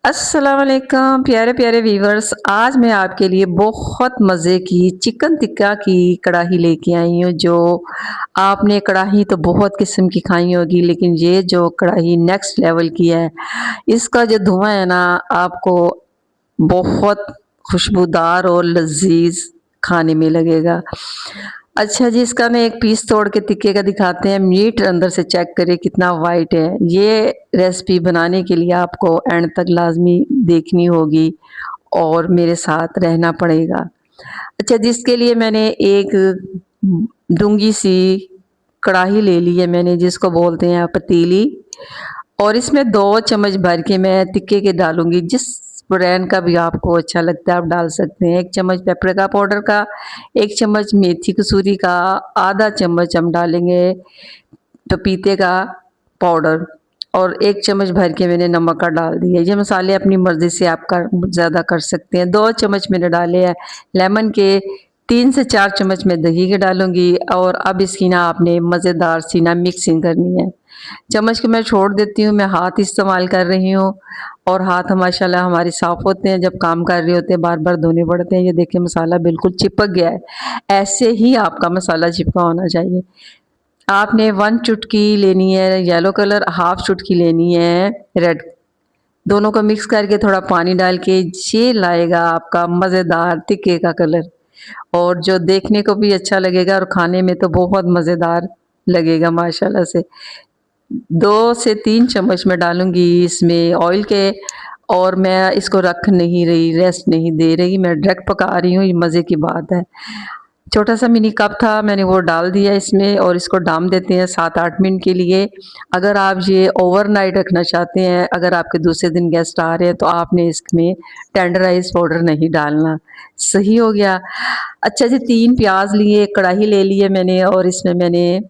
अस्सलाम वालेकुम प्यारे प्यारे व्यूवर्स। आज मैं आपके लिए बहुत मज़े की चिकन टिक्का की कढ़ाई लेके आई हूँ। जो आपने कढ़ाई तो बहुत किस्म की खाई होगी, लेकिन ये जो कढ़ाई नेक्स्ट लेवल की है, इसका जो धुआं है ना, आपको बहुत खुशबूदार और लजीज खाने में लगेगा। अच्छा जी, इसका ना एक पीस तोड़ के टिक्के का दिखाते हैं। मीट अंदर से चेक करें कितना वाइट है। ये रेसिपी बनाने के लिए आपको एंड तक लाजमी देखनी होगी और मेरे साथ रहना पड़ेगा। अच्छा, जिसके लिए मैंने एक डूंगी सी कढ़ाई ले ली है मैंने, जिसको बोलते हैं पतीली, और इसमें 2 चम्मच भर के मैं टिक्के के डालूंगी। जिस ब्रांड का भी आपको अच्छा लगता है आप डाल सकते हैं। 1 चम्मच पेपरिका पाउडर का, 1 चम्मच मेथी कसूरी का, आधा चम्मच हम डालेंगे पपीते का पाउडर, और 1 चम्मच भर के मैंने नमक का डाल दिया। ये मसाले अपनी मर्ज़ी से आप ज़्यादा कर सकते हैं। 2 चम्मच मैंने डाले हैं लेमन के, 3 से 4 चम्मच मैं दही के डालूंगी। और अब इसकी ना आपने मज़ेदार सी ना मिक्सिंग करनी है। चम्मच को मैं छोड़ देती हूँ, मैं हाथ इस्तेमाल कर रही हूँ, और हाथ माशाल्लाह हमारे साफ़ होते हैं। जब काम कर रहे होते हैं बार बार धोने पड़ते हैं। ये देखिए मसाला बिल्कुल चिपक गया है। ऐसे ही आपका मसाला चिपका होना चाहिए। आपने 1 चुटकी लेनी है येलो कलर, हाफ चुटकी लेनी है रेड। दोनों को मिक्स करके थोड़ा पानी डाल के ये लाएगा आपका मज़ेदार टिक्के का कलर, और जो देखने को भी अच्छा लगेगा और खाने में तो बहुत मज़ेदार लगेगा माशाल्लाह से। 2 से 3 चम्मच मैं डालूंगी इसमें ऑयल के, और मैं इसको रख नहीं रही, रेस्ट नहीं दे रही, मैं डायरेक्ट पका रही हूँ। ये मज़े की बात है। छोटा सा मिनी कप था, मैंने वो डाल दिया इसमें, और इसको डाम देते हैं 7-8 मिनट के लिए। अगर आप ये ओवरनाइट रखना चाहते हैं, अगर आपके दूसरे दिन गेस्ट आ रहे हैं, तो आपने इसमें टेंडराइज पाउडर नहीं डालना। सही हो गया। अच्छा जी, 3 प्याज लिए, कढ़ाई ले ली है मैंने, और इसमें मैंने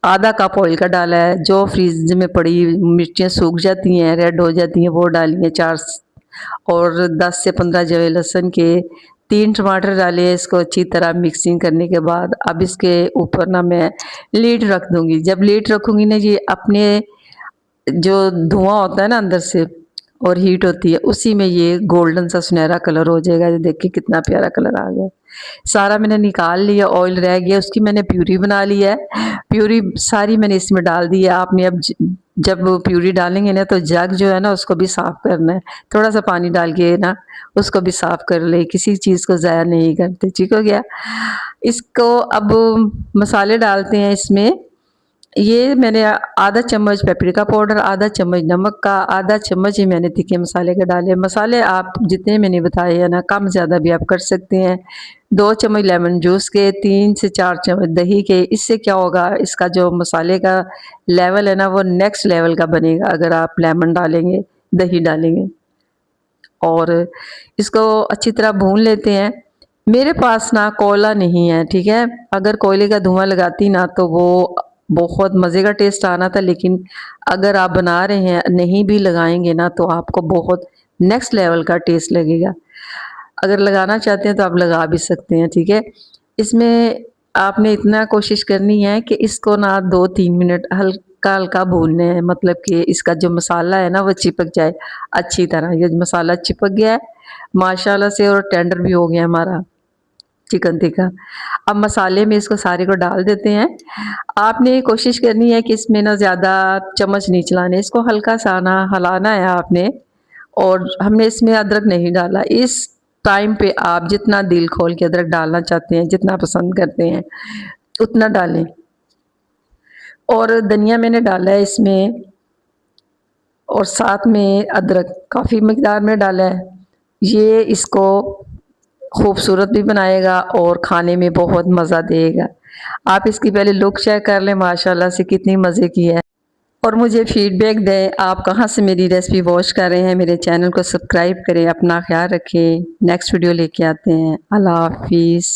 आधा कप ऑयल का डाला है। जो फ्रीज में पड़ी मिर्चियाँ सूख जाती हैं, रेड हो जाती हैं, वो डाली हैं 4, और 10 से 15 जवे लहसुन के, 3 टमाटर डाले। इसको अच्छी तरह मिक्सिंग करने के बाद अब इसके ऊपर ना मैं लीड रख दूंगी। जब लीड रखूंगी ना, ये अपने जो धुआं होता है ना अंदर से और हीट होती है, उसी में ये गोल्डन सा सुनहरा कलर हो जाएगा। ये देखिए कितना प्यारा कलर आ गया। सारा मैंने निकाल लिया, ऑयल रह गया, उसकी मैंने प्यूरी बना ली है। प्यूरी सारी मैंने इसमें डाल दी है। आपने अब जब प्यूरी डालेंगे ना, तो जग जो है ना उसको भी साफ करना है। थोड़ा सा पानी डाल के ना उसको भी साफ कर ले, किसी चीज़ को ज़ाया नहीं करते। ठीक हो गया। इसको अब मसाले डालते हैं इसमें। ये मैंने आधा चम्मच पेपरिका पाउडर, आधा चम्मच नमक का, आधा चम्मच ही मैंने तीखे मसाले के डाले। मसाले आप जितने मैंने बताए हैं ना, कम ज़्यादा भी आप कर सकते हैं। 2 चम्मच लेमन जूस के, 3 से 4 चम्मच दही के। इससे क्या होगा, इसका जो मसाले का लेवल है ना, वो नेक्स्ट लेवल का बनेगा अगर आप लेमन डालेंगे, दही डालेंगे। और इसको अच्छी तरह भून लेते हैं। मेरे पास ना कोयला नहीं है, ठीक है। अगर कोयले का धुआं लगाती ना, तो वो बहुत मज़े का टेस्ट आना था। लेकिन अगर आप बना रहे हैं, नहीं भी लगाएंगे ना, तो आपको बहुत नेक्स्ट लेवल का टेस्ट लगेगा। अगर लगाना चाहते हैं तो आप लगा भी सकते हैं, ठीक है। इसमें आपने इतना कोशिश करनी है कि इसको ना 2-3 मिनट हल्का हल्का भूनने हैं, मतलब कि इसका जो मसाला है ना वो चिपक जाए अच्छी तरह। ये मसाला चिपक गया है माशाल्लाह से, और टेंडर भी हो गया हमारा चिकन टिक्का। अब मसाले में इसको सारे को डाल देते हैं। आपने कोशिश करनी है कि इसमें ना ज़्यादा चम्मच नहीं चलाने, इसको हल्का सा ना हिलाना है आपने। और हमने इसमें अदरक नहीं डाला। इस टाइम पे आप जितना दिल खोल के अदरक डालना चाहते हैं, जितना पसंद करते हैं, उतना डालें। और धनिया मैंने डाला है इसमें, और साथ में अदरक काफ़ी मकदार में डाला है। ये इसको खूबसूरत भी बनाएगा और खाने में बहुत मज़ा देगा। आप इसकी पहले लुक चेक कर लें माशाल्लाह से कितनी मज़े की है, और मुझे फीडबैक दें आप कहाँ से मेरी रेसिपी वॉच कर रहे हैं। मेरे चैनल को सब्सक्राइब करें, अपना ख्याल रखें। नेक्स्ट वीडियो लेके आते हैं। अल्लाह हाफिज़।